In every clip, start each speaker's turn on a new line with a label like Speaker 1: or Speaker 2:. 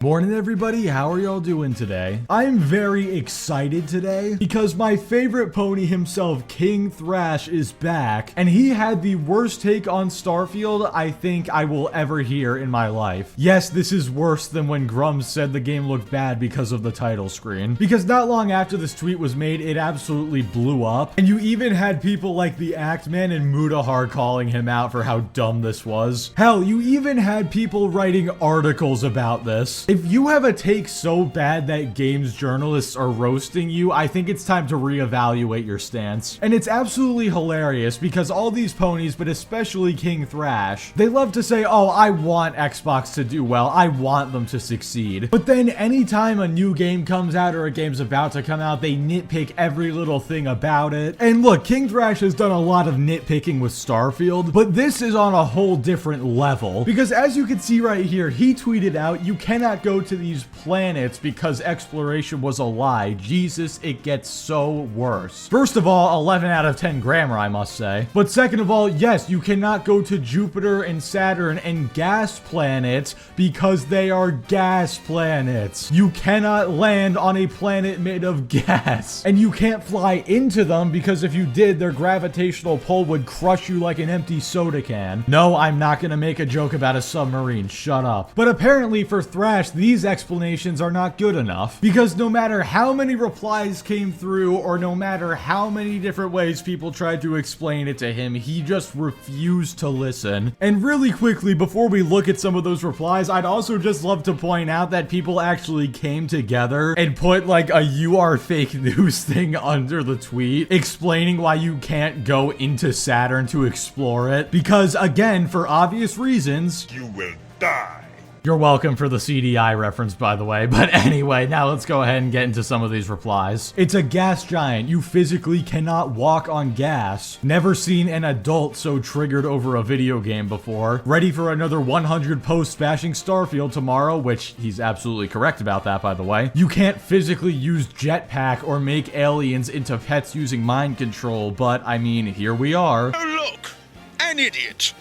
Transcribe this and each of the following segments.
Speaker 1: Morning everybody, how are y'all doing today? I'm very excited today because my favorite pony himself, King Thrash, is back, and he had the worst take on Starfield I think I will ever hear in my life. Yes, this is worse than when Grums said the game looked bad because of the title screen. Because not long after this tweet was made, it absolutely blew up, and you even had people like the Actman and Mudahar calling him out for how dumb this was. Hell, you even had people writing articles about this. If you have a take so bad that games journalists are roasting you, I think it's time to reevaluate your stance. And it's absolutely hilarious because all these ponies, but especially King Thrash, they love to say, oh, I want Xbox to do well, I want them to succeed. But then anytime a new game comes out or a game's about to come out, they nitpick every little thing about it. And look, King Thrash has done a lot of nitpicking with Starfield, but this is on a whole different level. Because as you can see right here, he tweeted out, you cannot go to these planets because exploration was a lie. Jesus, it gets so worse. First of all, 11 out of 10 grammar, I must say. But second of all, yes, you cannot go to Jupiter and Saturn and gas planets because they are gas planets. You cannot land on a planet made of gas. And you can't fly into them because if you did, their gravitational pull would crush you like an empty soda can. No, I'm not gonna make a joke about a submarine. Shut up. But apparently for Thrash, these explanations are not good enough because no matter how many replies came through or no matter how many different ways people tried to explain it to him, he just refused to listen. And really quickly, before we look at some of those replies, I'd also just love to point out that people actually came together and put like a "you are fake news" thing under the tweet explaining why you can't go into Saturn to explore it because, again, for obvious reasons,
Speaker 2: you will die.
Speaker 1: You're welcome for the CDI reference, by the way. But anyway, now let's go ahead and get into some of these replies. It's a gas giant. You physically cannot walk on gas. Never seen an adult so triggered over a video game before. Ready for another 100 posts bashing Starfield tomorrow, which he's absolutely correct about that, by the way. You can't physically use jetpack or make aliens into pets using mind control, but I mean, here we are.
Speaker 2: Oh look, an idiot.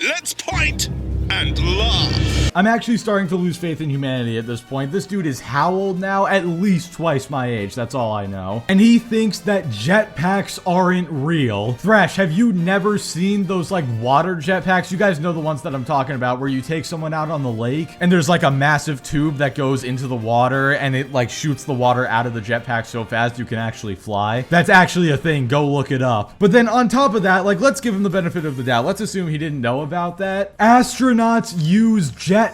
Speaker 2: Let's point and laugh.
Speaker 1: I'm actually starting to lose faith in humanity at this point. This dude is how old now? At least twice my age, that's all I know. And he thinks that jetpacks aren't real. Thrash, have you never seen those like water jetpacks? You guys know the ones that I'm talking about where you take someone out on the lake and there's like a massive tube that goes into the water and it like shoots the water out of the jetpack so fast you can actually fly. That's actually a thing, go look it up. But then on top of that, like let's give him the benefit of the doubt. Let's assume he didn't know about that. Astronauts use jetpacks.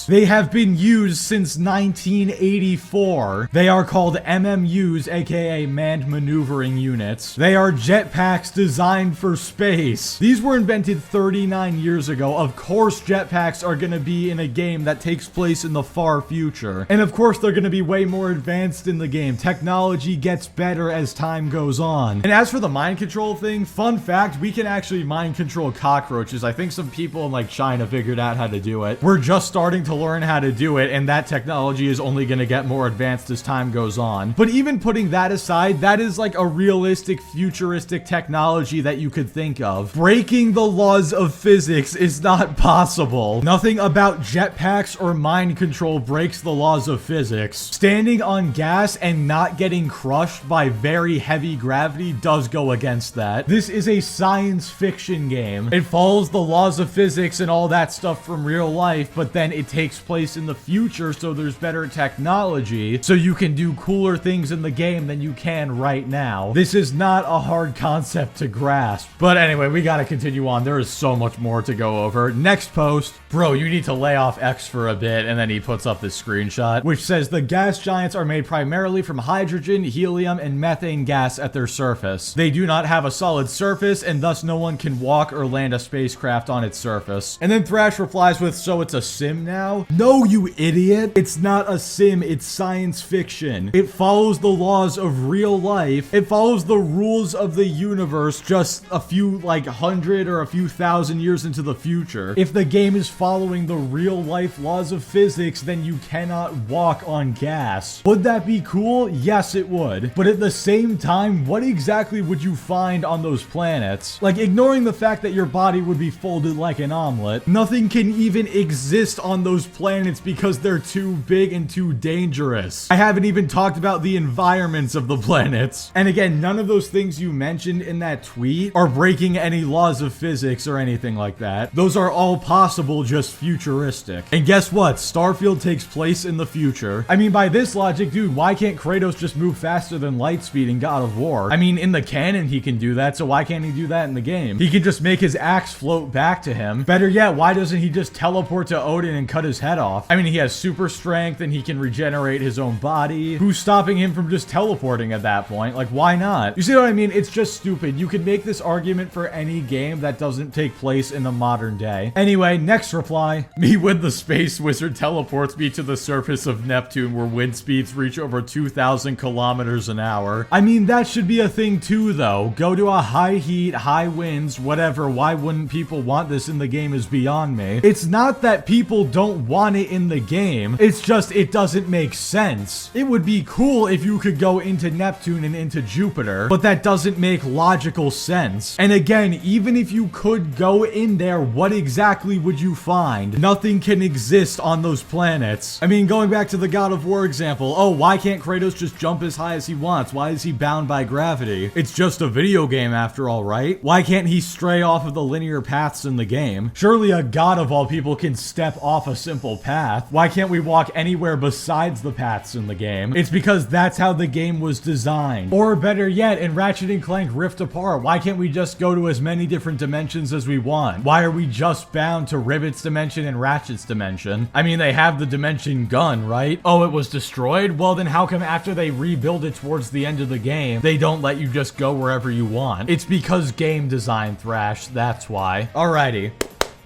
Speaker 1: They have been used since 1984. They are called MMUs, aka Manned Maneuvering Units. They are jetpacks designed for space. These were invented 39 years ago. Of course, jetpacks are gonna be in a game that takes place in the far future. And of course, they're gonna be way more advanced in the game. Technology gets better as time goes on. And as for the mind control thing, fun fact, we can actually mind control cockroaches. I think some people in like China figured out how to do it. We're just starting to learn how to do it, and that technology is only going to get more advanced as time goes on. But even putting that aside, that is like a realistic, futuristic technology that you could think of. Breaking the laws of physics is not possible. Nothing about jetpacks or mind control breaks the laws of physics. Standing on gas and not getting crushed by very heavy gravity does go against that. This is a science fiction game. It follows the laws of physics and all that stuff from real life, but then it takes place in the future, so there's better technology, so you can do cooler things in the game than you can right now. This is not a hard concept to grasp. But anyway, we gotta continue on. There is so much more to go over. Next post. Bro, you need to lay off X for a bit, and then he puts up this screenshot, which says the gas giants are made primarily from hydrogen, helium, and methane gas at their surface. They do not have a solid surface, and thus no one can walk or land a spacecraft on its surface. And then Thrash replies with, so it's a sim now? No, you idiot. It's not a sim, it's science fiction. It follows the laws of real life. It follows the rules of the universe just a few like 100 or a few thousand years into the future. If the game is following the real life laws of physics, then you cannot walk on gas. Would that be cool? Yes, it would. But at the same time, what exactly would you find on those planets? Like, ignoring the fact that your body would be folded like an omelet, nothing can even exist exist on those planets because they're too big and too dangerous. I haven't even talked about the environments of the planets. And again, none of those things you mentioned in that tweet are breaking any laws of physics or anything like that. Those are all possible, just futuristic. And guess what? Starfield takes place in the future. I mean, by this logic, dude, why can't Kratos just move faster than light speed in God of War? I mean, in the canon, he can do that, so why can't he do that in the game? He can just make his axe float back to him. Better yet, why doesn't he just teleport to Odin and cut his head off? I mean, he has super strength and he can regenerate his own body. Who's stopping him from just teleporting at that point? Like, why not? You see what I mean? It's just stupid. You could make this argument for any game that doesn't take place in the modern day. Anyway, next reply. Me when the space wizard teleports me to the surface of Neptune where wind speeds reach over 2,000 kilometers an hour. I mean, that should be a thing too, though. Go to a high heat, high winds, whatever. Why wouldn't people want this in the game is beyond me. It's not that people don't want it in the game. It's just it doesn't make sense. It would be cool if you could go into Neptune and into Jupiter, but that doesn't make logical sense. And again, even if you could go in there, what exactly would you find? Nothing can exist on those planets. I mean, going back to the God of War example, oh, why can't Kratos just jump as high as he wants? Why is he bound by gravity? It's just a video game after all, right? Why can't he stray off of the linear paths in the game? Surely a god of all people can step off a simple path. Why can't we walk anywhere besides the paths in the game? It's because that's how the game was designed. Or better yet, in Ratchet & Clank Rift Apart, why can't we just go to as many different dimensions as we want? Why are we just bound to Rivet's dimension and Ratchet's dimension? I mean, they have the dimension gun, right? Oh, it was destroyed? Well, then how come after they rebuild it towards the end of the game, they don't let you just go wherever you want? It's because game design, Thrash. That's why. Alrighty.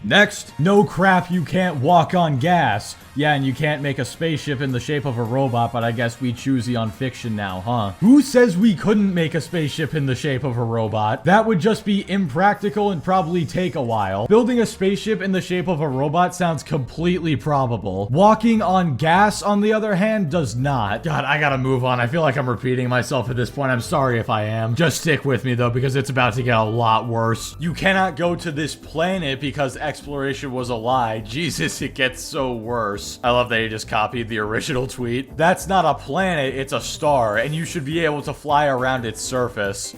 Speaker 1: Next. No crap, you can't walk on gas. Yeah, and you can't make a spaceship in the shape of a robot, but I guess we choosy on fiction now, huh? Who says we couldn't make a spaceship in the shape of a robot? That would just be impractical and probably take a while. Building a spaceship in the shape of a robot sounds completely probable. Walking on gas, on the other hand, does not. God, I gotta move on. I feel like I'm repeating myself at this point. I'm sorry if I am. Just stick with me, though, because it's about to get a lot worse. You cannot go to this planet because exploration was a lie. Jesus, it gets so worse. I love that he just copied the original tweet. That's not a planet, it's a star, and you should be able to fly around its surface.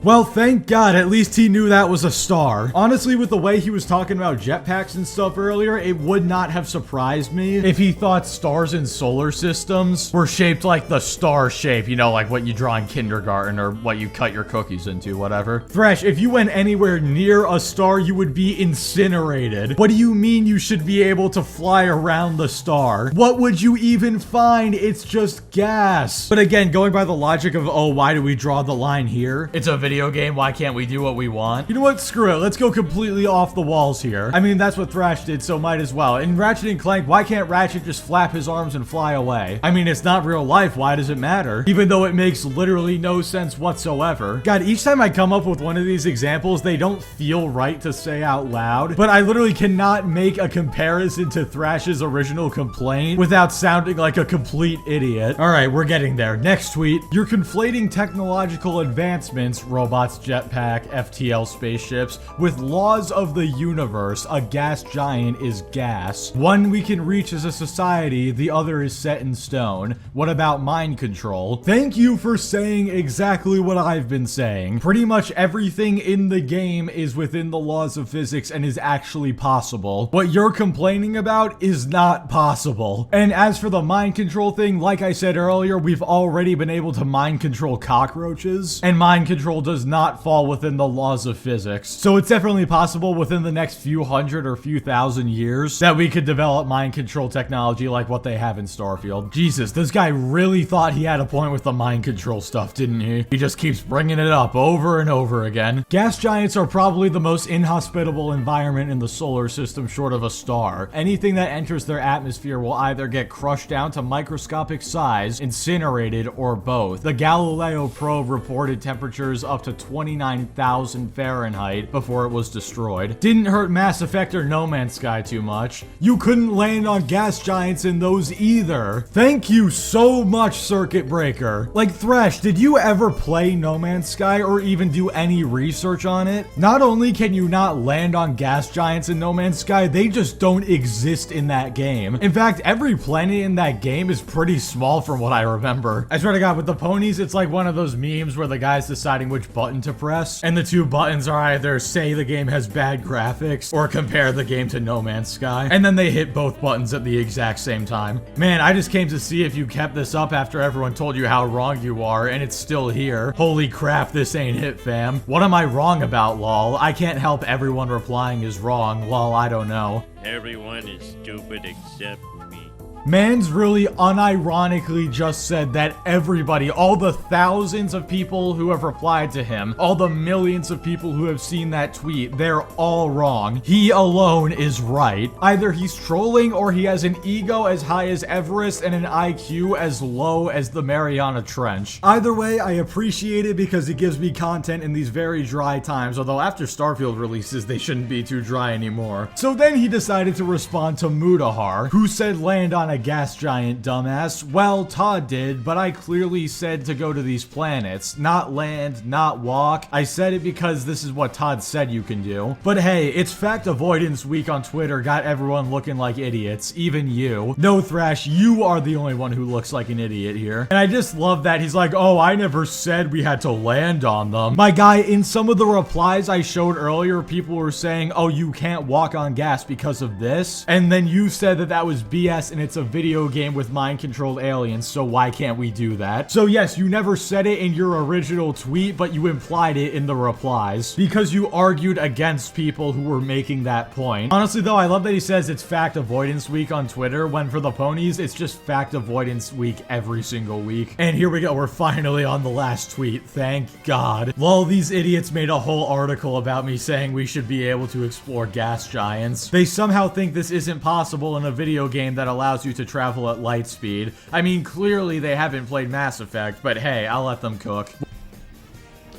Speaker 1: Well, thank God, at least he knew that was a star. Honestly, with the way he was talking about jetpacks and stuff earlier, it would not have surprised me if he thought stars in solar systems were shaped like the star shape, you know, like what you draw in kindergarten or what you cut your cookies into, whatever. Thrash, if you went anywhere near a star, you would be incinerated. What do you mean you should be able to fly around the star? What would you even find? It's just gas. But again, going by the logic of, oh, why do we draw the line here? It's a video game, why can't we do what we want? You know what, screw it, let's go completely off the walls here. I mean, that's what Thrash did, so might as well. In Ratchet & Clank, why can't Ratchet just flap his arms and fly away? I mean, it's not real life, why does it matter? Even though it makes literally no sense whatsoever. God, each time I come up with one of these examples, they don't feel right to say out loud, but I literally cannot make a comparison to Thrash's original complaint without sounding like a complete idiot. Alright, we're getting there. Next tweet. You're conflating technological advancements, robots, jetpack, FTL spaceships, with laws of the universe. A gas giant is gas. One we can reach as a society, the other is set in stone. What about mind control? Thank you for saying exactly what I've been saying. Pretty much everything in the game is within the laws of physics and is actually possible. What you're complaining about is not possible. And as for the mind control thing, like I said earlier, we've already been able to mind control cockroaches, and mind control does not fall within the laws of physics. So it's definitely possible within the next few hundred or few thousand years that we could develop mind control technology like what they have in Starfield. Jesus, this guy really thought he had a point with the mind control stuff, didn't he? He just keeps bringing it up over and over again. Gas giants are probably the most inhospitable environment in the solar system short of a star. Anything that enters their atmosphere will either get crushed down to microscopic size, incinerated, or both. The Galileo probe reported temperatures up up to 29,000 Fahrenheit before it was destroyed. Didn't hurt Mass Effect or No Man's Sky too much. You couldn't land on gas giants in those either. Thank you so much, Circuit Breaker. Like, Thrash, did you ever play No Man's Sky or even do any research on it? Not only can you not land on gas giants in No Man's Sky, they just don't exist in that game. In fact, every planet in that game is pretty small from what I remember. I swear to God, with the ponies, it's like one of those memes where the guy's deciding which button to press, and the two buttons are either say the game has bad graphics or compare the game to No Man's Sky, and then they hit both buttons at the exact same time. Man, I just came to see if you kept this up after everyone told you how wrong you are, and it's still here. Holy crap, this ain't it, fam. What am I wrong about, lol? I can't help everyone replying is wrong, lol, I don't know.
Speaker 3: Everyone is stupid except me.
Speaker 1: Man's really unironically just said that everybody, all the thousands of people who have replied to him, all the millions of people who have seen that tweet, they're all wrong. He alone is right. Either he's trolling or he has an ego as high as Everest and an IQ as low as the Mariana Trench. Either way, I appreciate it because it gives me content in these very dry times, although after Starfield releases, they shouldn't be too dry anymore. So then he decided to respond to Mudahar, who said land on a gas giant, dumbass. Well, Todd did, but I clearly said to go to these planets. Not land, not walk. I said it because this is what Todd said you can do. But hey, it's Fact Avoidance Week on Twitter got everyone looking like idiots, even you. No, Thrash, you are the only one who looks like an idiot here. And I just love that he's like, oh, I never said we had to land on them. My guy, in some of the replies I showed earlier, people were saying, oh, you can't walk on gas because of this. And then you said that that was BS and it's a video game with mind-controlled aliens, so why can't we do that? So yes, you never said it in your original tweet, but you implied it in the replies because you argued against people who were making that point. Honestly though, I love that he says it's Fact Avoidance Week on Twitter, when for the ponies, it's just Fact Avoidance Week every single week. And here we go, we're finally on the last tweet, thank God. Lol, these idiots made a whole article about me saying we should be able to explore gas giants. They somehow think this isn't possible in a video game that allows you to travel at light speed. I mean, clearly they haven't played Mass Effect, but hey, I'll let them cook.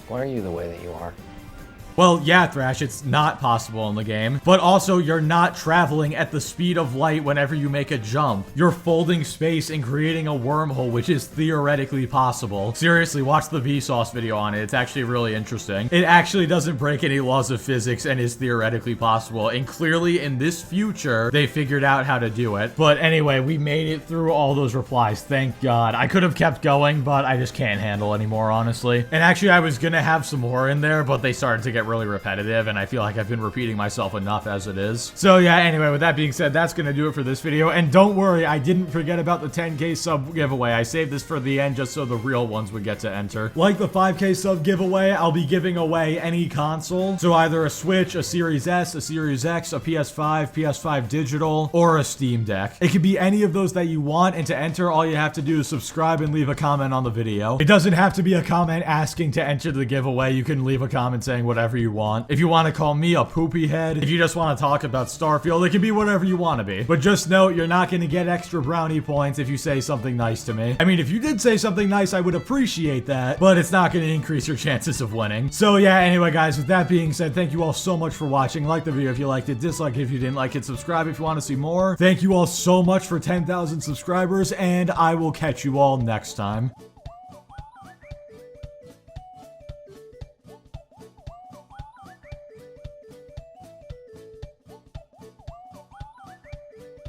Speaker 4: Why are you the way that you are?
Speaker 1: Well, yeah, Thrash, it's not possible in the game, but also you're not traveling at the speed of light whenever you make a jump. You're folding space and creating a wormhole, which is theoretically possible. Seriously, watch the Vsauce video on it. It's actually really interesting. It actually doesn't break any laws of physics and is theoretically possible, and clearly in this future, they figured out how to do it. But anyway, we made it through all those replies, thank God. I could have kept going, but I just can't handle anymore, honestly. And actually, I was gonna have some more in there, but they started to get really repetitive, and I feel like I've been repeating myself enough as it is. So yeah, anyway, with that being said, that's gonna do it for this video, and don't worry, I didn't forget about the 10k sub giveaway. I saved this for the end just so the real ones would get to enter. Like the 5k sub giveaway, I'll be giving away any console, so either a Switch, a Series S, a Series X, a PS5, PS5 digital, or a Steam Deck. It could be any of those that you want, and to enter, all you have to do is subscribe and leave a comment on the video. It doesn't have to be a comment asking to enter the giveaway. You can leave a comment saying whatever you want. If you want to call me a poopy head, if you just want to talk about Starfield, it can be whatever you want to be. But just note, you're not going to get extra brownie points if you say something nice to me. I mean, if you did say something nice, I would appreciate that, but it's not going to increase your chances of winning. So yeah, anyway guys, with that being said, thank you all so much for watching. Like the video if you liked it, dislike it if you didn't like it, subscribe if you want to see more. Thank you all so much for 10,000 subscribers, and I will catch you all next time.